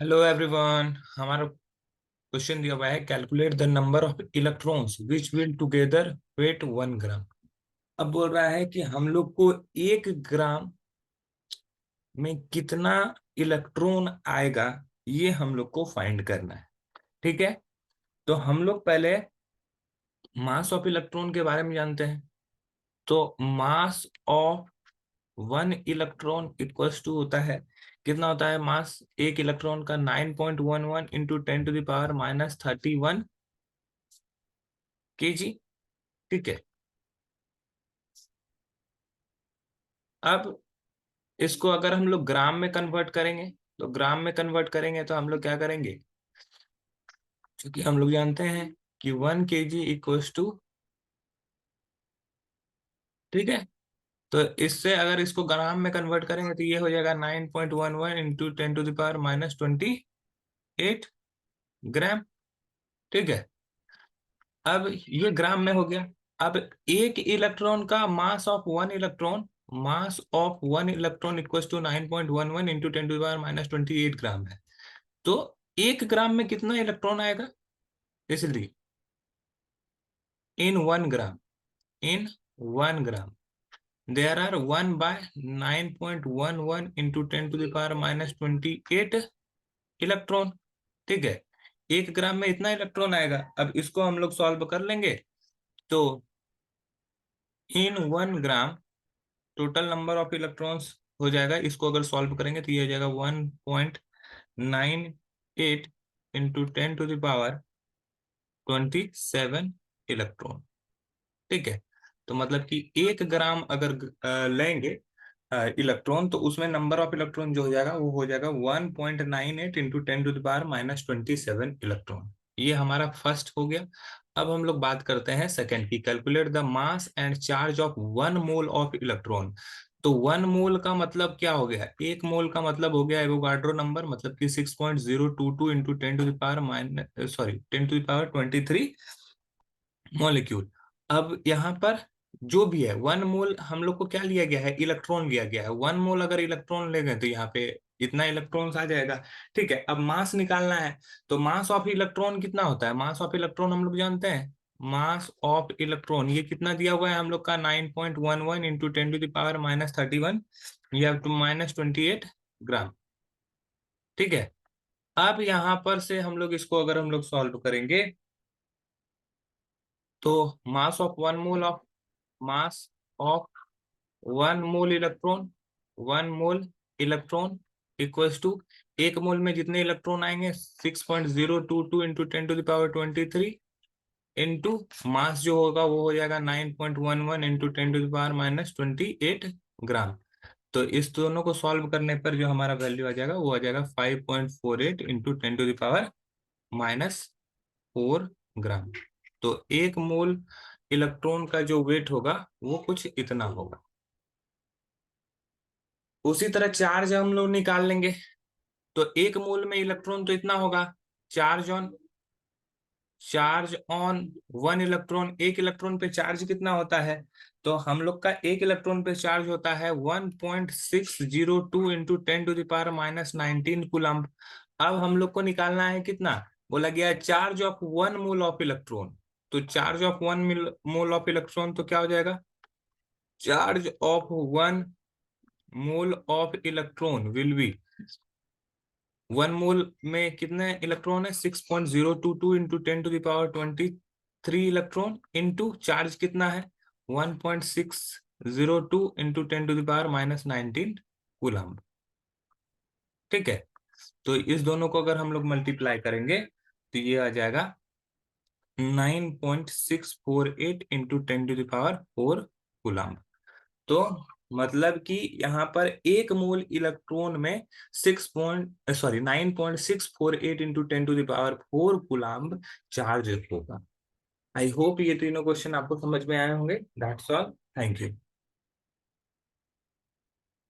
Hello everyone. हमारा question दिया हुआ है, calculate the number of electrons which will together weigh 1 gram. अब बोल रहा है कि हम लोग को 1 ग्राम में कितना इलेक्ट्रॉन आएगा, ये हम लोग को फाइंड करना है। ठीक है, तो हम लोग पहले मास ऑफ इलेक्ट्रॉन के बारे में जानते हैं। तो mass of 1 electron equals to होता है, कितना होता है मास एक इलेक्ट्रॉन का? 9.11 इंटू 10⁻31 kg। ठीक है, अब इसको अगर हम लोग ग्राम में कन्वर्ट करेंगे, तो ग्राम में कन्वर्ट करेंगे तो हम लोग क्या करेंगे, क्योंकि हम लोग जानते हैं कि 1 kg इक्वल्स टू, ठीक है, तो इससे अगर इसको ग्राम में कन्वर्ट करेंगे तो ये हो जाएगा 9.11 इंटू 10⁻28 ग्राम। ठीक है, अब ये ग्राम में हो गया। अब एक इलेक्ट्रॉन का mass of 1 electron equals to 9.11 into 10⁻28 gram है। तो 1 ग्राम में कितना इलेक्ट्रॉन आएगा, इसलिए in 1 gram there are 1/9.11 into 10⁻28 electron. ठीक है, 1 ग्राम में इतना इलेक्ट्रॉन आएगा। अब इसको हम लोग सॉल्व कर लेंगे, तो इन 1 ग्राम टोटल नंबर ऑफ इलेक्ट्रॉन्स हो जाएगा। इसको अगर सॉल्व करेंगे तो ये हो जाएगा 1.98 इंटू 10⁻27 इलेक्ट्रॉन। ठीक है, तो मतलब कि 1 ग्राम अगर लेंगे इलेक्ट्रॉन, तो उसमें नंबर ऑफ इलेक्ट्रॉन जो हो जाएगा वो हो जाएगा 1.98 इंटू 10⁻27 इलेक्ट्रॉन। ये हमारा फर्स्ट हो गया। अब हम लोग बात करते हैं सेकंड की, calculate the mass and charge of 1 mole of electron. तो 1 मोल का मतलब क्या हो गया? 1 मोल का मतलब हो गया एवोगाड्रो नंबर, मतलब कि 6.022 इंटू 10⁻23 मॉलिक्यूल। अब यहाँ पर जो भी है 1 मोल हम लोग को क्या लिया गया है, इलेक्ट्रॉन लिया गया है। 1 मोल अगर इलेक्ट्रॉन ले गए तो यहाँ पे इतना इलेक्ट्रॉन्स आ जाएगा। ठीक है, अब मास निकालना है, तो मास ऑफ इलेक्ट्रॉन कितना होता है? मास ऑफ इलेक्ट्रॉन हम लोग जानते हैं, मास ऑफ इलेक्ट्रॉन ये कितना दिया हुआ है हम लोग का? 9.11 इंटू 10⁻31 या टू -28 ग्राम। ठीक है, अब यहाँ पर से हम लोग इसको अगर हम लोग सॉल्व करेंगे, तो mass of 1 mole electron equals to, 1 mole में जितने इलेक्ट्रॉन आएंगे 6.022 इंटू 10⁻23 इंटू मास जो होगा वो हो जाएगा 9.11 इंटू 10⁻28 ग्राम। तो इस दोनों को सॉल्व करने पर जो हमारा वैल्यू आ जाएगा वो आ जाएगा 5.48 इंटू 10⁻⁻4 ग्राम। तो 1 मोल इलेक्ट्रॉन का जो वेट होगा वो कुछ इतना होगा। उसी तरह चार्ज हम लोग निकाल लेंगे, तो 1 मोल में इलेक्ट्रॉन तो इतना होगा। चार्ज ऑन 1 इलेक्ट्रॉन, एक इलेक्ट्रॉन पे चार्ज कितना होता है? तो हम लोग का एक इलेक्ट्रॉन पे चार्ज होता है 1.602 इंटू 10⁻⁻19 कूलम्ब। अब हम लोग को निकालना है कितना, बोला गया charge of 1 mole of electron. तो charge of 1 mole of electron तो क्या हो जाएगा, charge of 1 mole of electron will be, 1 mole में कितने इलेक्ट्रॉन है? 6.022 इंटू 10⁻23 इलेक्ट्रॉन इंटू चार्ज कितना है? 1.602 इंटू 10⁻⁻19 कूलम्ब। ठीक है, तो इस दोनों को अगर हम लोग मल्टीप्लाई करेंगे तो ये आ जाएगा 9.648 इंटू 10⁻4 कूलम्ब। तो मतलब कि यहाँ पर 1 मोल इलेक्ट्रॉन में 9.648 इंटू 10⁻4 कूलम्ब चार्ज होगा। आई होप ये तीनों क्वेश्चन आपको समझ में आए होंगे। That's all, thank you.